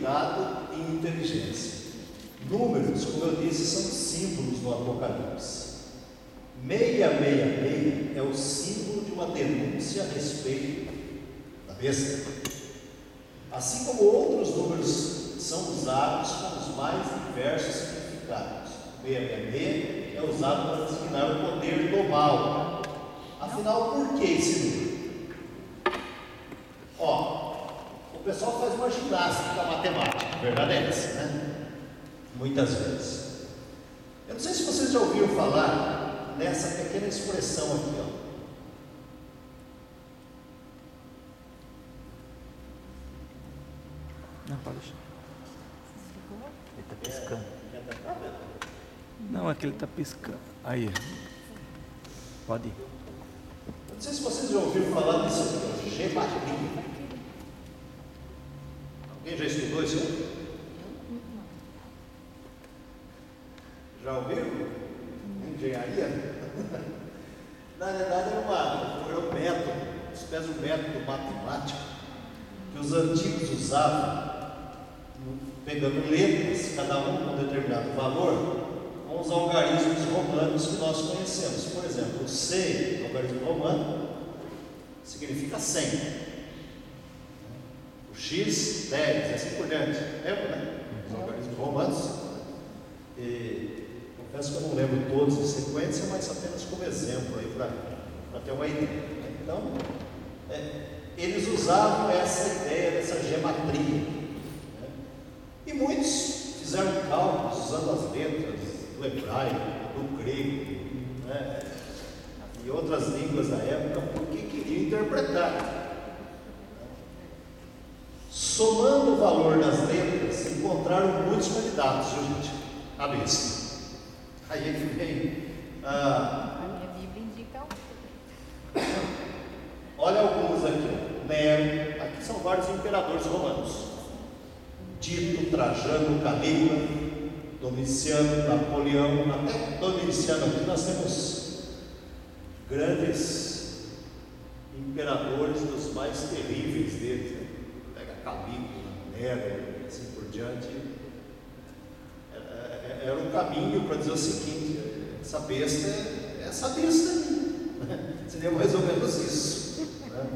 refinado em inteligência. Números, como eu disse, são símbolos no Apocalipse. 666 é o símbolo de uma denúncia a respeito da besta. Assim como outros números são usados com os mais diversos significados. 666 é usado para designar o poder do mal. Afinal, por que esse número? O pessoal faz uma ginástica matemática, a verdade é essa, né? Muitas vezes. Eu não sei se vocês já ouviram falar nessa pequena expressão aqui, Não, pode deixar. Ele está piscando. Não, é que ele está piscando. Aí. Pode ir. Eu não sei se vocês já ouviram falar disso aqui, gematria. Alguém já estudou isso aí? Já ouviram? Engenharia? Na verdade era um método, uma espécie de método matemático que os antigos usavam, pegando letras, cada um com um determinado valor, com os algarismos romanos que nós conhecemos. Por exemplo, o C, o algarismo romano, significa 100. O X, 10, assim por diante. Lembra, né? Os algarismos romanos. Confesso que eu não lembro todos em sequência, mas apenas como exemplo aí para ter uma ideia. Então, eles usavam essa ideia dessa gematria, né? E muitos fizeram cálculos usando as letras do hebraico, do grego, né? E outras línguas da época, porque queriam interpretar. Somando o valor das letras, encontraram muitos candidatos, gente, à besta. Aí é que vem a minha Bíblia indica olha alguns aqui. Nero, aqui são vários imperadores romanos: Tito, Trajano, Calígula, Domiciano, Napoleão. Até Domiciano aqui nós temos grandes imperadores dos mais terríveis deles, né? Pega Calígula, Nero, assim por diante. Era um caminho para dizer o seguinte: essa besta é essa besta aí, né? Seria mais ou menos isso, né?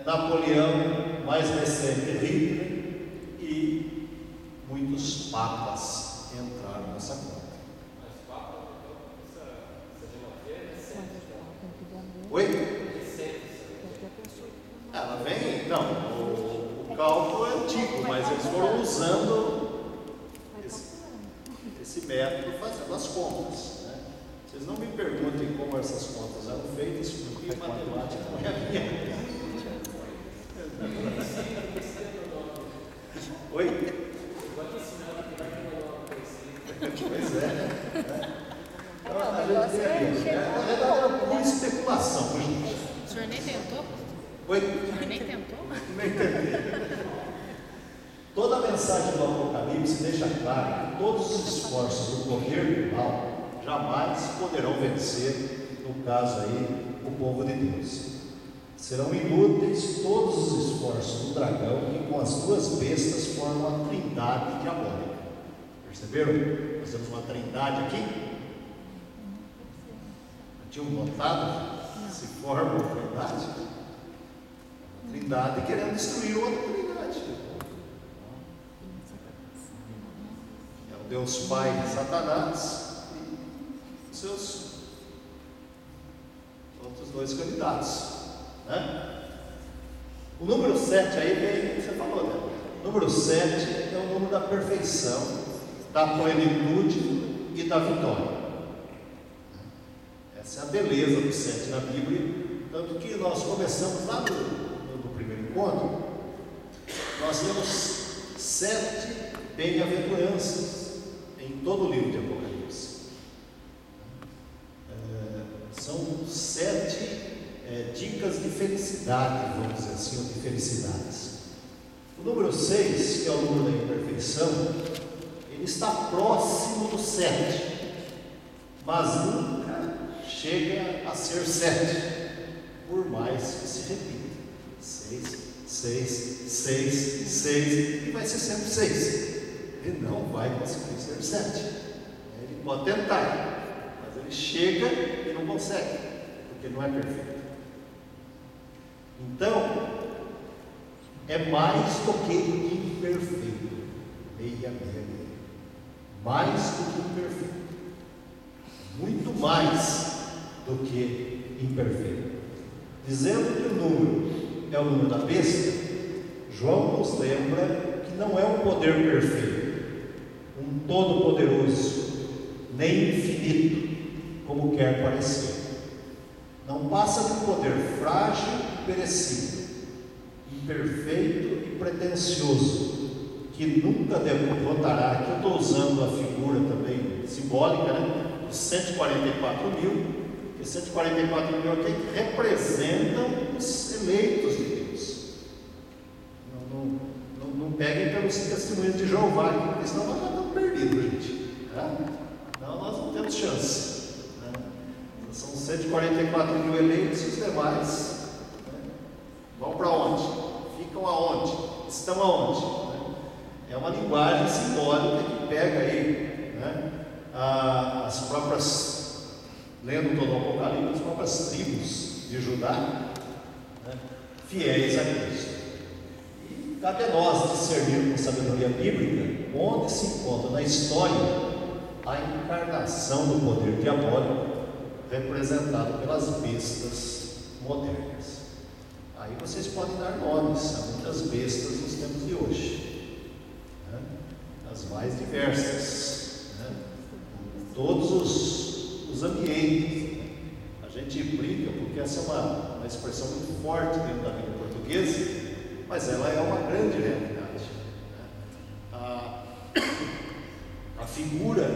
Napoleão, mais recente, Hitler, e muitos papas entraram nessa conta. Mas papa, então, essa geografia é recente. Oi? Ela vem, não, o cálculo é antigo, mas eles foram usando esse método fazendo as contas, né? Vocês não me perguntem como essas contas eram feitas, porque matemática não é a minha. Oi? Pois é. Então, a gente tem aqui, né? Na verdade é uma especulação, gente. O senhor nem tentou? Oi? O senhor nem tentou? Não entendi. Toda a mensagem do Apocalipse deixa claro que todos os esforços do poder do mal jamais poderão vencer, no caso aí, o povo de Deus. Serão inúteis todos os esforços do dragão, que com as duas bestas formam a trindade diabólica. Perceberam? Nós temos uma trindade aqui. Não tinham notado? Se forma uma trindade. Uma trindade querendo destruir outra trindade. Deus Pai de Satanás e seus outros dois candidatos, né? O número 7 aí vem, você falou, né? O número 7 é o número da perfeição, da plenitude e da vitória. Essa é a beleza do 7 na Bíblia, tanto que nós começamos lá no primeiro encontro, nós temos 7 bem-aventuranças em todo o livro de Apocalipse. São 7 dicas de felicidade, vamos dizer assim, ou de felicidades. O número 6, que é o número da imperfeição, ele está próximo do 7, mas nunca chega a ser 7, por mais que se repita. 6, 6, 6, 6, e vai ser sempre 6. Ele não vai conseguir ser 7. Ele pode tentar, mas ele chega e não consegue, porque ele não é perfeito. Então, é mais do que imperfeito. Meia. Mais do que imperfeito. Muito mais do que imperfeito. Dizendo que o número é o número da besta, João nos lembra que não é um poder perfeito, um todo-poderoso, nem infinito, como quer parecer. Não passa de um poder frágil e perecível, imperfeito e pretensioso, que nunca derrotará. Aqui eu estou usando a figura também simbólica, né, de 144 mil, que 144 mil aqui representam os eleitos de Deus. Não peguem pelos testemunhos de Jeová, porque senão nós já estamos perdidos, gente. Não, nós não temos chance. São 144 mil eleitos e os demais vão para onde? Ficam aonde? Estão aonde? É uma linguagem simbólica que pega aí as próprias, lendo todo o Apocalipse, as próprias tribos de Judá, fiéis a Cristo. E cabe a nós discernir com sabedoria bíblica onde se encontra na história a encarnação do poder diabólico representado pelas bestas modernas. Aí vocês podem dar nomes a muitas bestas nos tempos de hoje, as mais diversas, em todos os ambientes. A gente brinca porque essa é uma expressão muito forte dentro da língua portuguesa, mas ela é uma grande realidade. A figura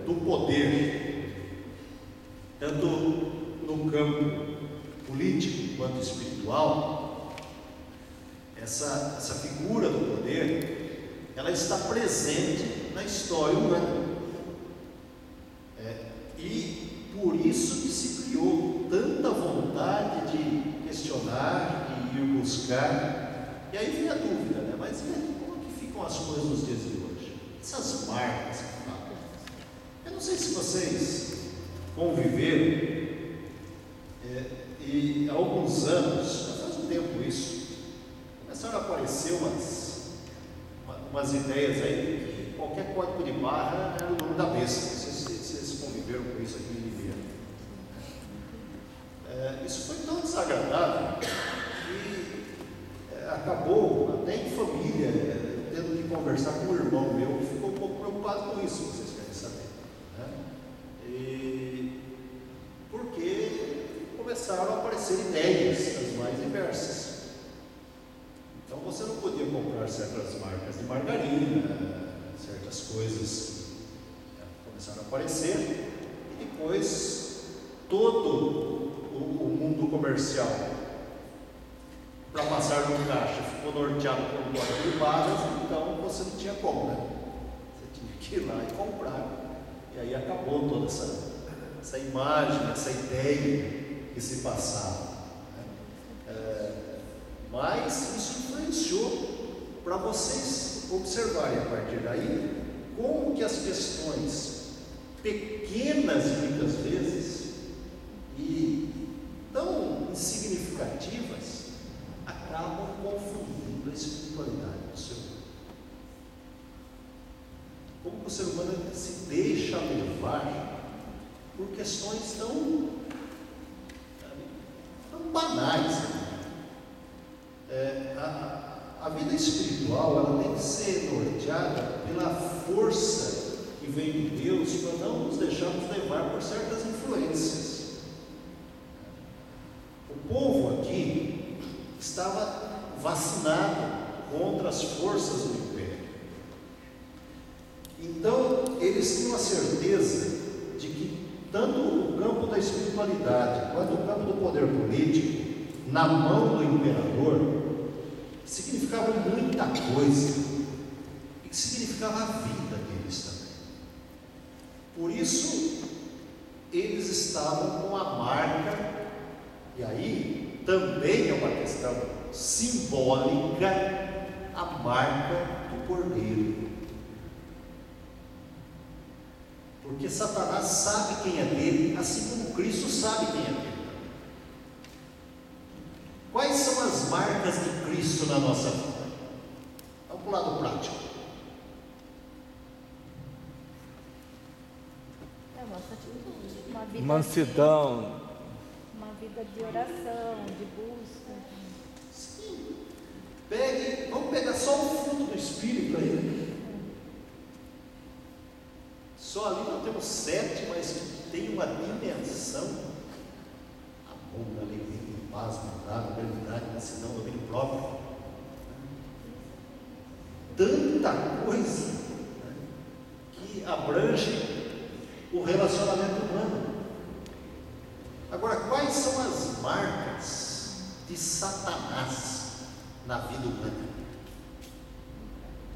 do poder, tanto no campo político quanto espiritual, essa figura do poder, ela está presente na história humana. E por isso que se criou tanta vontade de questionar, de ir buscar. E aí vem a dúvida, mas como que ficam as coisas nos dias de hoje? Essas marcas que falam. Eu não sei se vocês conviveram, e há alguns anos, já faz um tempo isso, começaram a aparecer umas ideias aí de que qualquer código de barra era o nome da besta. Não sei se vocês conviveram com isso aqui em Ribeira. Isso foi tão desagradável que acabou até em família, tendo que conversar com um irmão meu que ficou um pouco preocupado com isso, vocês querem saber. Porque começaram a aparecer ideias das mais diversas. Então você não podia comprar certas marcas de margarina, certas coisas começaram a aparecer, e depois todo o mundo comercial, para passar no caixa, ficou norteado por um código de barras, então você não tinha como, Você tinha que ir lá e comprar. E aí acabou toda essa imagem, essa ideia que se passava. Mas isso influenciou para vocês observarem a partir daí como que as questões pequenas muitas vezes e tão insignificativas acabam confundindo a espiritualidade do ser humano. Como que o ser humano se deixa levar por questões tão banais. A vida espiritual, ela tem que ser norteada pela força que vem de Deus, para não nos deixarmos levar por certas influências. O povo aqui estava vacinado contra as forças do império. Então, eles tinham a certeza de que tanto o campo da espiritualidade quanto o campo do poder político, na mão do imperador, significava muita coisa, e que significava a vida deles também. Por isso, eles estavam com a marca, e aí também é uma questão simbólica a marca do cordeiro. Porque Satanás sabe quem é dele, assim como Cristo sabe quem é dele. Quais são as marcas de Cristo na nossa vida? Vamos para o lado prático. É a nossa atitude. Uma vida Mansidão. uma vida de oração, de busca. Sim. Vamos pegar só o fruto do Espírito aí. Só ali nós temos 7, mas que tem uma dimensão: amor, alegria, paz, bondade, benignidade, mansidão, domínio próprio. Tanta coisa, né, que abrange o relacionamento humano. Agora, quais são as marcas de Satanás na vida humana?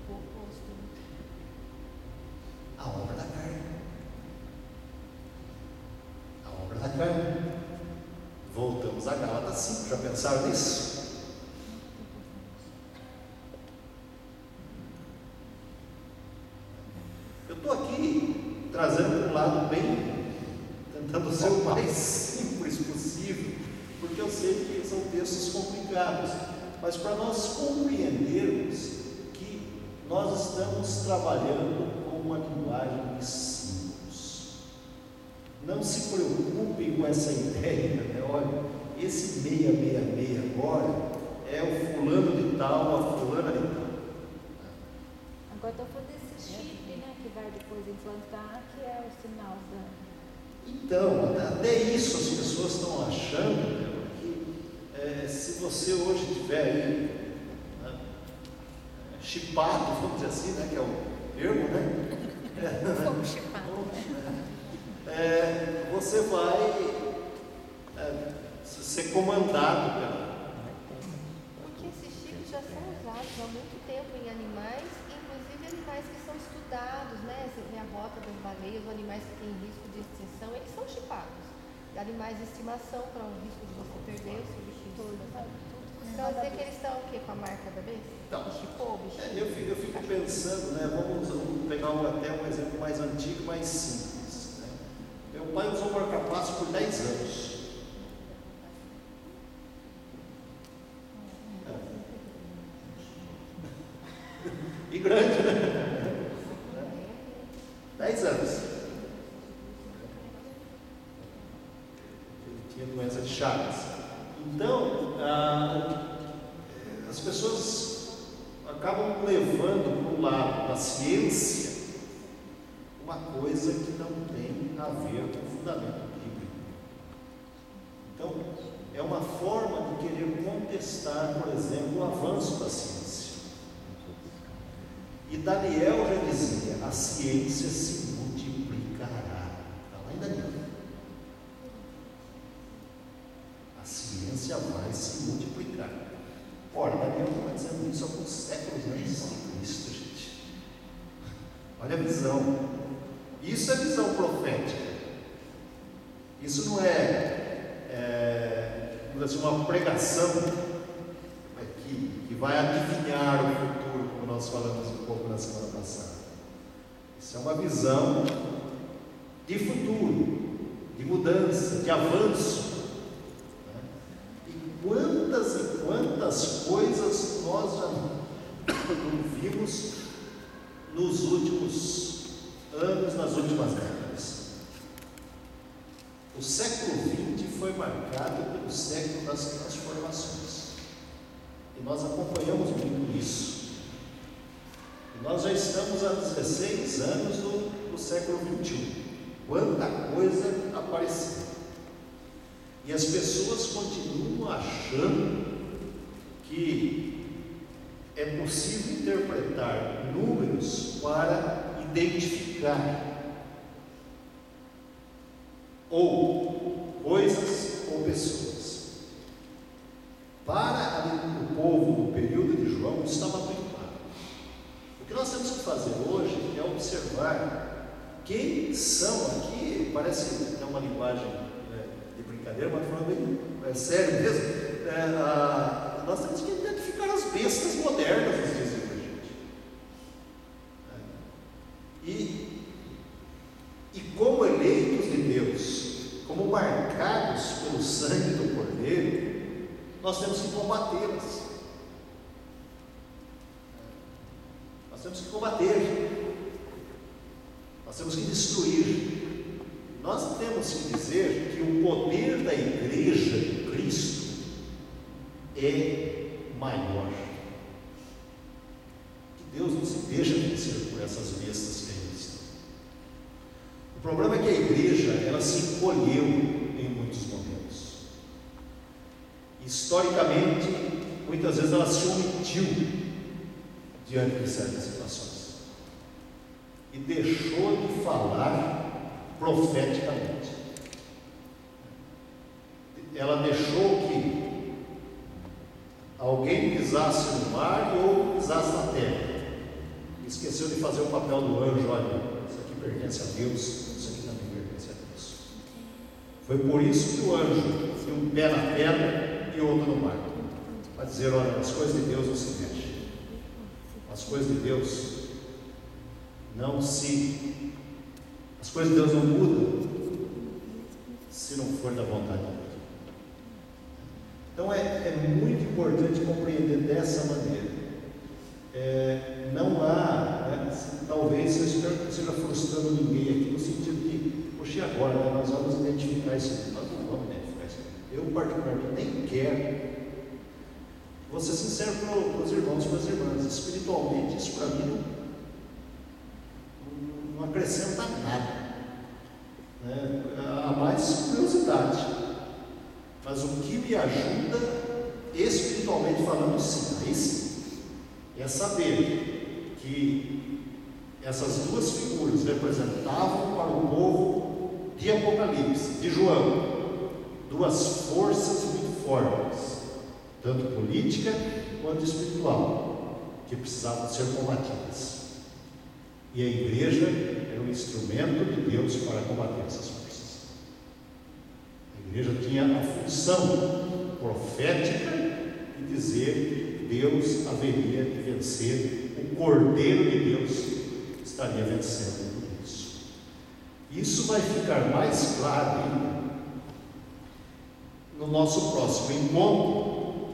O oposto. A obra da carne. A obra da carne. Voltamos a Gálatas 5, já pensaram nisso? Eu estou aqui trazendo um lado bem, tentando ser o mais simples possível, porque eu sei que são textos complicados, mas para nós compreendermos que nós estamos trabalhando com uma linguagem de símbolos. Não se preocupem com essa ideia, né? Olha, esse 666 agora é o fulano de tal, a fulana de tal. Agora estou falando desse chip, né? Que vai depois implantar, que é o sinal da. Então, até isso as pessoas estão achando, né, que se você hoje tiver aí, né, chipado, vamos dizer assim, né, que é o termo, né? Fogo chipado. Você vai ser comandado pela. Porque esses chips já são usados há muito tempo em animais, inclusive animais que são estudados, né? Você vê a rota das baleias, os animais que têm risco de extinção, eles são chipados. E animais de estimação, para o risco de você perder o seu bichinho de estimação. Então, dizer que eles estão o quê? Com a marca da besta? Então, Chipou o bichinho? eu fico pensando, né? Vamos pegar até um exemplo mais antigo, mais simples. Né? Meu pai usou marca-passo por 10 anos. E grande, né? 10 anos. Ele tinha doença de Chagas. Então, as pessoas acabam levando para o lado da ciência uma coisa que não tem a ver com o fundamento bíblico. Então, é uma forma de querer contestar, por exemplo, o avanço da ciência. E Daniel já dizia: a ciência se multiplicará. Está lá em Daniel. A ciência vai se multiplicar. Ora, Daniel está dizendo isso há alguns séculos antes de Cristo, gente. Olha a visão. Isso é visão profética. Isso não vamos dizer, uma pregação que vai adivinhar o futuro, como nós falamos um pouco na semana passada. Isso é uma visão de futuro, de mudança, de avanço. E quantas coisas nós já não vimos nos últimos anos, nas últimas décadas. O século XX foi marcado pelo século das transformações. E nós acompanhamos muito isso. E nós já estamos há 16 anos do século XXI. Quanta coisa apareceu. E as pessoas continuam achando que é possível interpretar números para identificar ou coisas ou pessoas. Para o povo do período de João, isso estava muito claro. O que nós temos que fazer hoje é observar quem são aqui. Parece que é uma linguagem de brincadeira, mas falando bem sério mesmo. Nós temos que identificar as bestas modernas nos dias de hoje, gente. E como eleitos de Deus, como marcados pelo sangue do Cordeiro, nós temos que combatê-las. Nós temos que combater. Nós temos que destruir. Nós temos que dizer que o poder da igreja de Cristo é maior. Que Deus não se deixa vencer por essas bestas que aí estão. O problema é que a igreja, ela se encolheu em muitos momentos. Historicamente, muitas vezes ela se omitiu diante de certas situações e deixou de falar profeticamente. Ela deixou que alguém pisasse no mar ou pisasse na terra. Esqueceu de fazer o papel do anjo. Olha, isso aqui pertence a Deus, isso aqui também pertence a Deus. Foi por isso que o anjo tinha um pé na terra e outro no mar, para dizer: olha, as coisas de Deus não se mexem, as coisas de Deus não se... As coisas de Deus não mudam se não for da vontade de Deus. Então é muito importante compreender dessa maneira. Não há, talvez eu espero que não esteja frustrando ninguém aqui, no sentido de, poxa, e agora, nós vamos identificar isso aqui. Nós não vamos identificar isso aqui. Eu particularmente nem quero. Vou ser sincero para os irmãos e para as irmãs, espiritualmente isso para mim não acrescenta nada, há mais curiosidade, mas o que me ajuda espiritualmente falando, sim, aí sim, é saber que essas duas figuras representavam para o povo de Apocalipse, de João, duas forças muito fortes, tanto política quanto espiritual, que precisavam ser combatidas. E a igreja era um instrumento de Deus para combater essas forças. A igreja tinha a função profética de dizer que Deus haveria de vencer, o Cordeiro de Deus estaria vencendo tudo isso. Isso vai ficar mais claro ainda no nosso próximo encontro,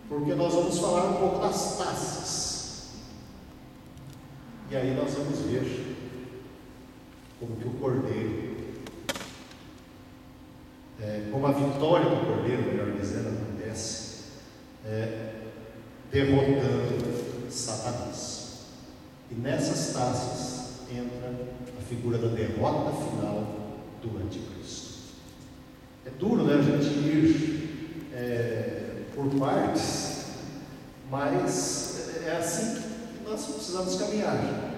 porque nós vamos falar um pouco das taças. E aí nós vamos ver como que o Cordeiro, como a vitória do Cordeiro, melhor dizendo, acontece, derrotando Satanás. E nessas taças entra a figura da derrota final do Anticristo. É duro, né, a gente ir por partes, mas é assim que nós precisamos caminhar,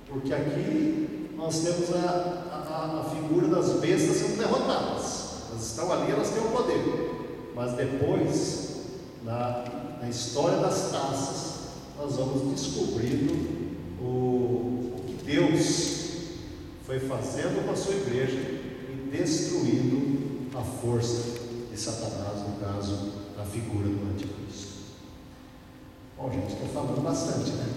porque aqui nós temos a figura das bestas sendo derrotadas. Elas estão ali, elas têm o poder, mas depois, na história das taças, nós vamos descobrindo o que Deus foi fazendo com a sua igreja e destruindo a força de Satanás, no caso, a figura do Anticristo. Bom, gente, estou falando bastante, né?